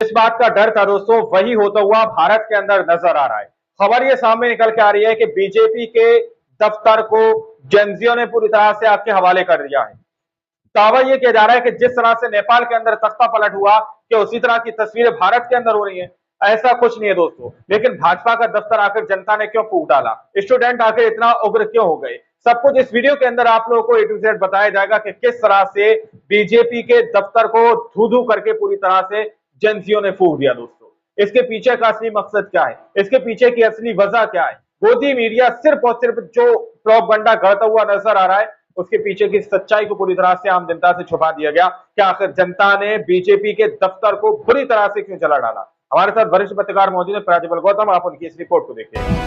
इस बात का डर था दोस्तों, वही होता हुआ भारत के अंदर नजर आ रहा है। खबर ये सामने निकल के आ रही है कि बीजेपी के दफ्तर को जेनजियो ने पूरी तरह से आपके हवाले कर दिया है। दावा यह किया जा रहा है कि जिस तरह से नेपाल के अंदर तख्ता पलट हुआ कि उसी तरह की तस्वीरें भारत के अंदर हो रही हैं। ऐसा कुछ नहीं है दोस्तों, लेकिन भाजपा का दफ्तर आकर जनता ने क्यों फूंक डाला, स्टूडेंट आकर इतना उग्र क्यों हो गए, सब कुछ इस वीडियो के अंदर आप लोगों को ए टू जेड बताया जाएगा कि किस तरह से बीजेपी के दफ्तर को धू धू करके पूरी तरह से जेनजियो ने फूंक दिया। दोस्तों, इसके पीछे का असली मकसद क्या है, इसके पीछे की असली वजह क्या है, गोदी मीडिया सिर्फ और सिर्फ जो प्रोपगंडा करता हुआ नजर आ रहा है, उसके पीछे की सच्चाई को पूरी तरह से आम जनता से छुपा दिया गया कि आखिर जनता ने बीजेपी के दफ्तर को बुरी तरह से क्यों जला डाला। हमारे साथ वरिष्ठ पत्रकार मौजूद है प्राजबल गौतम, आप उनकी इस रिपोर्ट को देखिए।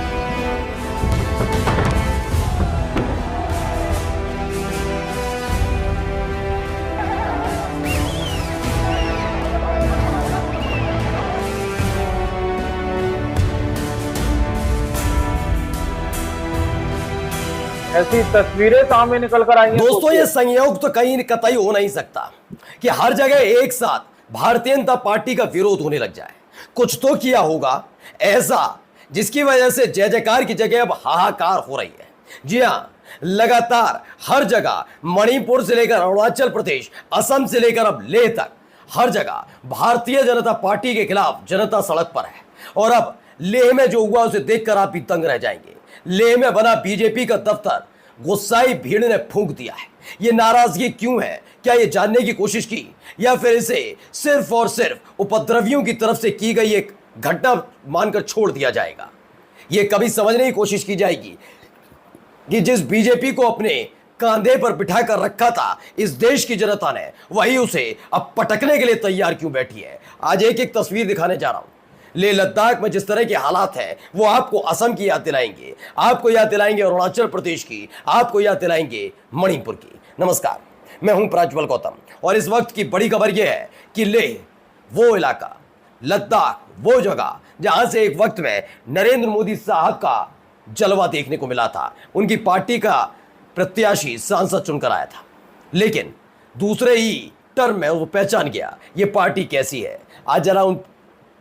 ऐसी तस्वीरें सामने निकल कर आई हैं दोस्तों, ये संयोग तो कहीं कतई हो नहीं सकता कि हर जगह एक साथ भारतीय जनता पार्टी का विरोध होने लग जाए। कुछ तो किया होगा ऐसा जिसकी वजह से जय जयकार की जगह अब हाहाकार हो रही है। जी हां, लगातार हर जगह मणिपुर से लेकर अरुणाचल प्रदेश, असम से लेकर अब लेह तक हर जगह भारतीय जनता पार्टी के खिलाफ जनता सड़क पर है। और अब लेह में जो हुआ उसे देखकर आप भी दंग रह जाएंगे। लेह में बना बीजेपी का दफ्तर गुस्साई भीड़ ने फूंक दिया है। यह नाराजगी क्यों है, क्या यह जानने की कोशिश की या फिर इसे सिर्फ और सिर्फ उपद्रवियों की तरफ से की गई एक घटना मानकर छोड़ दिया जाएगा। यह कभी समझने की कोशिश की जाएगी कि जिस बीजेपी को अपने कांधे पर बिठा कर रखा था इस देश की जनता ने, वही उसे अब पटकने के लिए तैयार क्यों बैठी है। आज एक एक तस्वीर दिखाने जा रहा हूं। लेह लद्दाख में जिस तरह के हालात हैं वो आपको असम की याद दिलाएंगे, आपको याद दिलाएंगे अरुणाचल प्रदेश की, आपको याद दिलाएंगे मणिपुर की। नमस्कार, मैं हूं प्राजबल गौतम और इस वक्त की बड़ी खबर यह है कि लेह वो इलाका, लद्दाख वो जगह जहां से एक वक्त में नरेंद्र मोदी साहब का जलवा देखने को मिला था। उनकी पार्टी का प्रत्याशी सांसद चुनकर आया था, लेकिन दूसरे ही टर्म में वो पहचान गया ये पार्टी कैसी है। आज जरा उन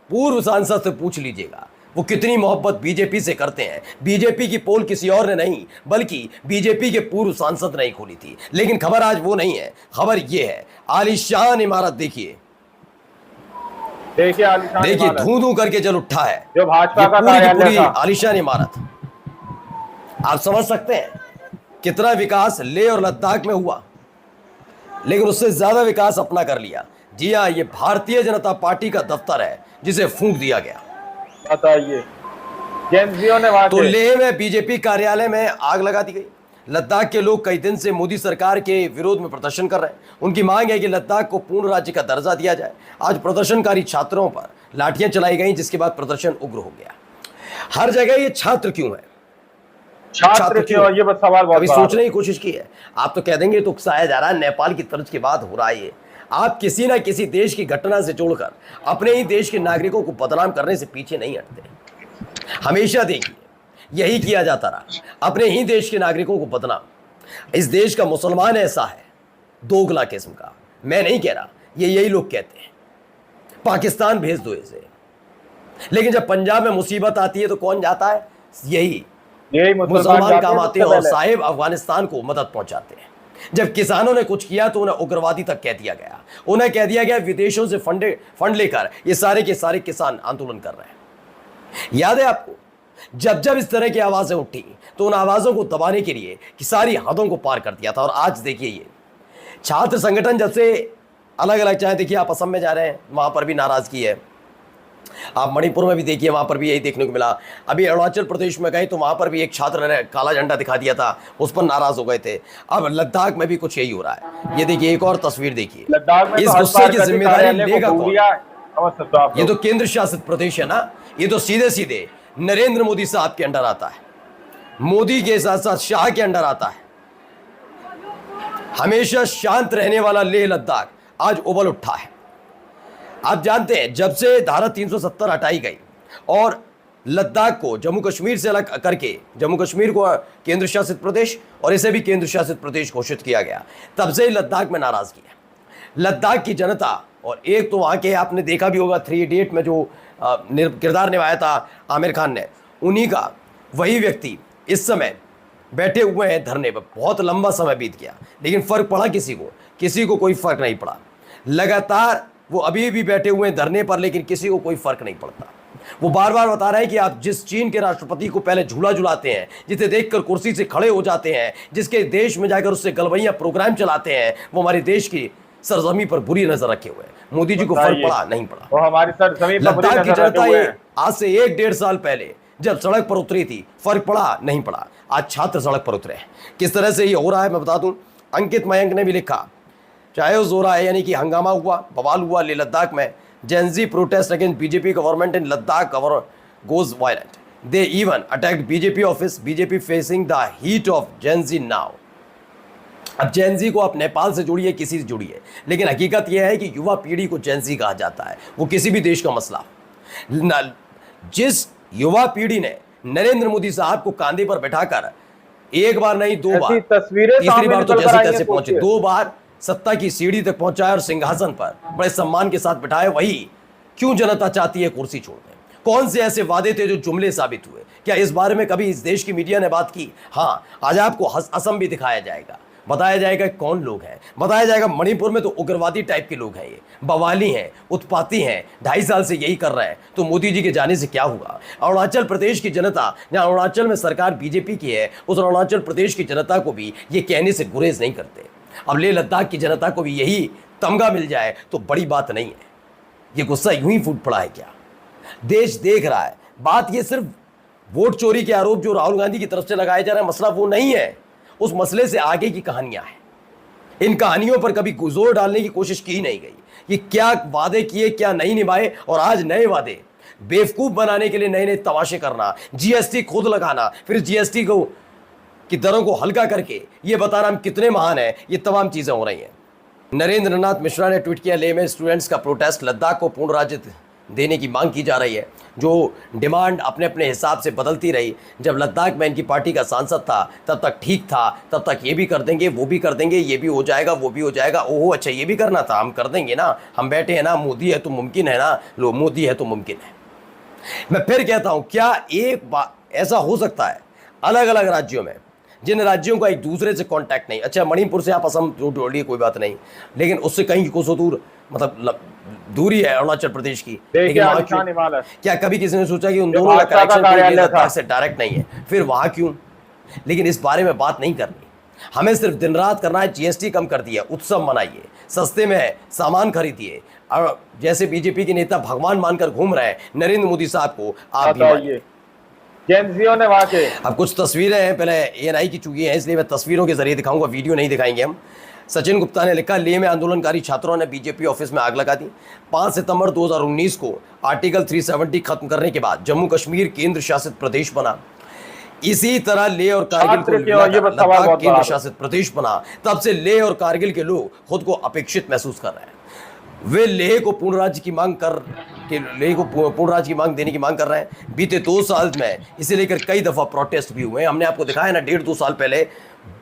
पूर्व सांसद से पूछ लीजिएगा वो कितनी मोहब्बत बीजेपी से करते हैं। बीजेपी की पोल किसी और ने नहीं बल्कि बीजेपी के पूर्व सांसद ने ही खोली थी। लेकिन खबर आज वो नहीं है, खबर ये है आलीशान इमारत देखिए, देखिए धू धू करके जल उठा है जो भाजपा का पूरी आलीशान इमारत। आप समझ सकते हैं कितना विकास लेह और लद्दाख में हुआ, लेकिन उससे ज्यादा विकास अपना कर लिया। जी हाँ, ये भारतीय जनता पार्टी का दफ्तर है जिसे फूंक दिया गया। बताइए, तो लेह में बीजेपी कार्यालय में आग लगा दी गई। लद्दाख के लोग कई दिन से मोदी सरकार के विरोध में प्रदर्शन कर रहे हैं। उनकी मांग है कि लद्दाख को पूर्ण राज्य का दर्जा दिया जाए। आज प्रदर्शनकारी छात्रों पर लाठियां चलाई गई, जिसके बाद प्रदर्शन उग्र हो गया। हर जगह ये छात्र क्यों है, छात्र क्यों, ये सवाल अभी सोचने की कोशिश की है। आप तो कह देंगे तो उकसाया जा रहा है, नेपाल की तर्ज के बाद हो रहा है ये। आप किसी ना किसी देश की घटना से जोड़कर अपने ही देश के नागरिकों को बदनाम करने से पीछे नहीं हटते। हमेशा देखिए यही किया जाता रहा, अपने ही देश के नागरिकों को बदनाम। इस देश का मुसलमान ऐसा है दोगला किस्म का, मैं नहीं कह रहा, ये यही लोग कहते हैं पाकिस्तान भेज दो इसे। लेकिन जब पंजाब में मुसीबत आती है तो कौन जाता है, यही मुसलमान काम आते हैं और साहिब अफगानिस्तान को मदद पहुंचाते हैं। जब किसानों ने कुछ किया तो उन्हें उग्रवादी तक कह दिया गया। उन्हें कह दिया गया विदेशों से फंड लेकर ये सारे के सारे किसान आंदोलन कर रहे हैं। याद है आपको, जब जब इस तरह की आवाजें उठी तो उन आवाजों को दबाने के लिए कि सारी हदों को पार कर दिया था। और आज देखिए ये छात्र संगठन जब से अलग अलग, चाहे देखिए आप असम में जा रहे हैं वहां पर भी नाराजगी है, आप मणिपुर में भी देखिए वहां पर भी यही देखने को मिला। अभी अरुणाचल प्रदेश में गए तो वहां पर भी एक छात्र ने काला झंडा दिखा दिया था, उस पर नाराज हो गए थे। अब लद्दाख में भी कुछ यही हो रहा है। ये देखिए एक और तस्वीर देखिए, इस गुस्से की जिम्मेदारी लेगा कौन। ये तो केंद्र शासित प्रदेश है ना, ये तो सीधे सीधे नरेंद्र मोदी साहब के अंडर आता है, मोदी के साथ साथ शाह के अंडर आता है। हमेशा शांत रहने वाला लेह लद्दाख आज उबल उठा है। आप जानते हैं जब से धारा 370 हटाई गई और लद्दाख को जम्मू कश्मीर से अलग करके जम्मू कश्मीर को केंद्र शासित प्रदेश और इसे भी केंद्र शासित प्रदेश घोषित किया गया, तब से ही लद्दाख में नाराजगी है। लद्दाख की जनता और एक तो वहाँ के आपने देखा भी होगा 3 इडियट में जो किरदार निभाया था आमिर खान ने, उन्हीं का वही व्यक्ति इस समय बैठे हुए हैं धरने पर। बहुत लंबा समय बीत गया लेकिन फ़र्क पड़ा किसी को कोई फ़र्क नहीं पड़ा। लगातार वो अभी भी बैठे हुए हैं धरने पर लेकिन किसी को कोई फ़र्क नहीं पड़ता। वो बार बार बता रहे हैं कि आप जिस चीन के राष्ट्रपति को पहले झूला झुलाते हैं, जिसे देखकर कुर्सी से खड़े हो जाते हैं, जिसके देश में जाकर उससे गलवैया प्रोग्राम चलाते हैं, वो हमारे देश की सरजमी पर बुरी नजर रखे हुए हैं। मोदी जी को फर्क पड़ा नहीं पड़ा। वो हमारी सरजमी पर बुरी लद्दाख की नजर रखे जनता हुए ये हैं। आज से 1-1.5 साल पहले जब सड़क पर उतरी थी, फर्क पड़ा नहीं पड़ा। आज छात्र सड़क पर उतरे हैं। किस तरह से ये हो रहा है मैं बता दूं। अंकित मयंक ने भी लिखा, चाहे उस हो रहा है यानी कि हंगामा हुआ, बवाल हुआ लेह लद्दाख में। Gen Z protest against BJP government in Ladakh goes violent. They even attacked BJP office. BJP facing the heat of Gen Z now. अब जेन जी को आप नेपाल से जोड़िए, किसी से जोड़िए, लेकिन हकीकत यह है कि युवा पीढ़ी को जेन जी कहा जाता है। वो किसी भी देश का मसला हो। जिस युवा पीढ़ी ने नरेंद्र मोदी साहब को कांधे पर बैठाकर एक बार नहीं 2 बार, तीसरी बार तो जैसे तैसे पहुंचे, 2 बार सत्ता की सीढ़ी तक पहुंचाया और सिंहासन पर बड़े सम्मान के साथ बैठाया, वही क्यों जनता चाहती है कुर्सी छोड़ दें? कौन से ऐसे वादे थे जो जुमले साबित हुए? क्या इस बारे में कभी इस देश की मीडिया ने बात की? हाँ, आज आपको असम भी दिखाया जाएगा, बताया जाएगा कौन लोग हैं, बताया जाएगा मणिपुर में तो उग्रवादी टाइप के लोग हैं, ये बवाली हैं, उत्पाती हैं, 2.5 साल से यही कर रहे हैं। तो मोदी जी के जाने से क्या हुआ? अरुणाचल प्रदेश की जनता, जहाँ अरुणाचल में सरकार बीजेपी की है, उस अरुणाचल प्रदेश की जनता को भी ये कहने से गुरेज नहीं करते। अब लेह लद्दाख की जनता को भी यही तमगा मिल जाए तो बड़ी बात नहीं है। ये गुस्सा यूं ही फूट पड़ा है क्या? देश देख रहा है। बात ये सिर्फ वोट चोरी के आरोप जो राहुल गांधी की तरफ से लगाए जा रहे हैं, मसला वो नहीं है। उस मसले से आगे की कहानियां हैं। इन कहानियों पर कभी जोर डालने की कोशिश की नहीं गई कि क्या वादे किए, क्या नहीं निभाए, और आज नए वादे बेवकूफ बनाने के लिए नए नए तमाशे करना, जीएसटी खुद लगाना, फिर जीएसटी को की दरों को हल्का करके ये बताना हम कितने महान हैं, ये तमाम चीजें हो रही हैं। नरेंद्र नाथ मिश्रा ने ट्वीट किया, लेह में स्टूडेंट्स का प्रोटेस्ट, लद्दाख को पूर्ण राज्य देने की मांग की जा रही है। जो डिमांड अपने अपने हिसाब से बदलती रही। जब लद्दाख में इनकी पार्टी का सांसद था तब तक ठीक था, तब तक ये भी कर देंगे, वो भी कर देंगे, ये भी हो जाएगा, वो भी हो जाएगा। ओहो अच्छा ये भी करना था, हम कर देंगे ना, हम बैठे हैं ना, मोदी है तो मुमकिन है ना, लो मोदी है तो मुमकिन है। मैं फिर कहता हूँ, क्या एक बात ऐसा हो सकता है अलग अलग राज्यों में, जिन राज्यों का एक दूसरे से कांटेक्ट नहीं, अच्छा मणिपुर से आप असम जोड़िए कोई बात नहीं, लेकिन उससे कहीं कोसों दूर मतलब दूरी है अरुणाचल प्रदेश की, लेकिन वहां क्यों? क्या कभी किसी ने सोचा कि उन दोनों का कनेक्शन से डायरेक्ट नहीं है, फिर वहां क्यों? लेकिन इस बारे में बात नहीं करनी। हमें सिर्फ दिन रात करना है, जीएसटी कम कर दिया, उत्सव मनाइए, सस्ते में सामान खरीदिए, और जैसे बीजेपी के नेता भगवान मानकर घूम रहे हैं नरेंद्र मोदी साहब को, आप भी मानिए। ने वहां के अब कुछ तस्वीरें हैं, पहले एएनआई की चुकी हैं, इसलिए मैं तस्वीरों के जरिए दिखाऊंगा, वीडियो नहीं दिखाएंगे हम। सचिन गुप्ता ने लिखा, लेह में आंदोलनकारी छात्रों ने बीजेपी ऑफिस में आग लगा दी। 5 सितंबर 2019 को आर्टिकल 370 खत्म करने के बाद जम्मू कश्मीर केंद्र शासित प्रदेश बना। इसी तरह लेह और कारगिल को लद्दाख केंद्र शासित प्रदेश बना। तब से लेह और कारगिल के लोग खुद को अपेक्षित महसूस कर रहे हैं। वे लेह को पूर्ण राज्य की मांग देने की मांग कर रहे हैं। बीते 2 साल में इसे लेकर कई दफा प्रोटेस्ट भी हुए। हमने आपको दिखाया ना, 1.5-2 साल पहले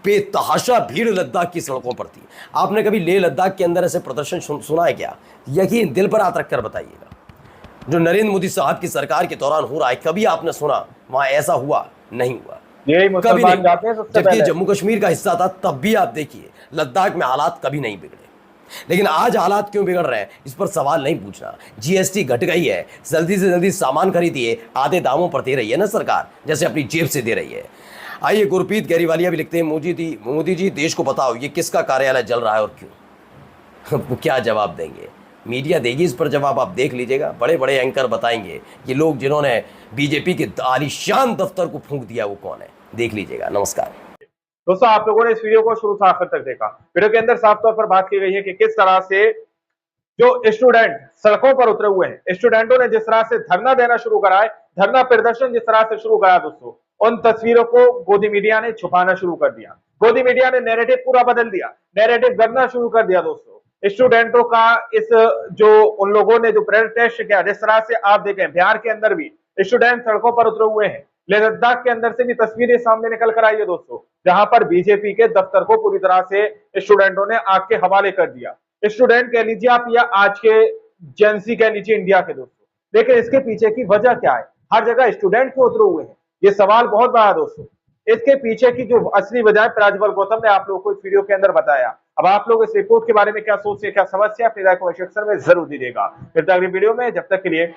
बेतहाशा भीड़ लद्दाख की सड़कों पर थी। आपने कभी लेह लद्दाख के अंदर ऐसे प्रदर्शन सुना है क्या? यकीन दिल पर हाथ रखकर बताइएगा। जो नरेंद्र मोदी साहब की सरकार के दौरान हो रहा है, कभी आपने सुना वहां ऐसा हुआ? नहीं हुआ, कभी नहीं। जबकि जम्मू कश्मीर का हिस्सा था, तब भी आप देखिए लद्दाख में हालात कभी नहीं बिगड़े। लेकिन आज हालात क्यों बिगड़ रहे हैं, इस पर सवाल नहीं पूछना। जीएसटी घट गई है, जल्दी से जल्दी सामान खरीदिए, आधे दामों पर दे रही है ना सरकार, जैसे अपनी जेब से दे रही है। आइए, गुरप्रीत गैरीवालिया भी लिखते हैं, मोदी जी देश को बताओ ये किसका कार्यालय जल रहा है और क्यों? वो क्या जवाब देंगे? मीडिया देगी इस पर जवाब, आप देख लीजिएगा। बड़े बड़े एंकर बताएंगे ये लोग जिन्होंने बीजेपी के आलीशान दफ्तर को फूंक दिया वो कौन है, देख लीजिएगा। नमस्कार दोस्तों, आप लोगों ने इस वीडियो को शुरू से आखिर तक देखा। वीडियो के अंदर साफ तौर पर बात की गई है कि किस तरह से जो स्टूडेंट सड़कों पर उतरे हुए हैं, स्टूडेंटों ने जिस तरह से धरना देना शुरू करा है, धरना प्रदर्शन जिस तरह से शुरू करा दोस्तों, उन तस्वीरों को गोदी मीडिया ने छुपाना शुरू कर दिया। गोदी मीडिया ने नैरेटिव पूरा बदल दिया, नैरेटिव गढ़ना शुरू कर दिया दोस्तों। स्टूडेंटों का इस जो उन लोगों ने जो प्रोटेस्ट किया, जिस तरह से आप देखें बिहार के अंदर भी स्टूडेंट सड़कों पर उतरे हुए हैं। लेह लद्दाख के अंदर से भी तस्वीरें सामने निकल कर आई है दोस्तों, जहां पर बीजेपी के दफ्तर को पूरी तरह से स्टूडेंटों ने आग के हवाले कर दिया। स्टूडेंट कह लीजिए आप या आज के जेंसी कह लीजिए इंडिया के दोस्तों। लेकिन इसके पीछे की वजह क्या है? हर जगह स्टूडेंट क्यों उतरे हुए हैं? ये सवाल बहुत बड़ा दोस्तों। इसके पीछे की जो असली वजह है प्राज्वल गौतम ने आप लोगों को इस वीडियो के अंदर बताया। अब आप लोग इस रिपोर्ट के बारे में क्या सोचते हैं, क्या समझते हैं, अपनी राय को सेक्शन में जरूर दीजिएगा। फिर अगली वीडियो में, जब तक के लिए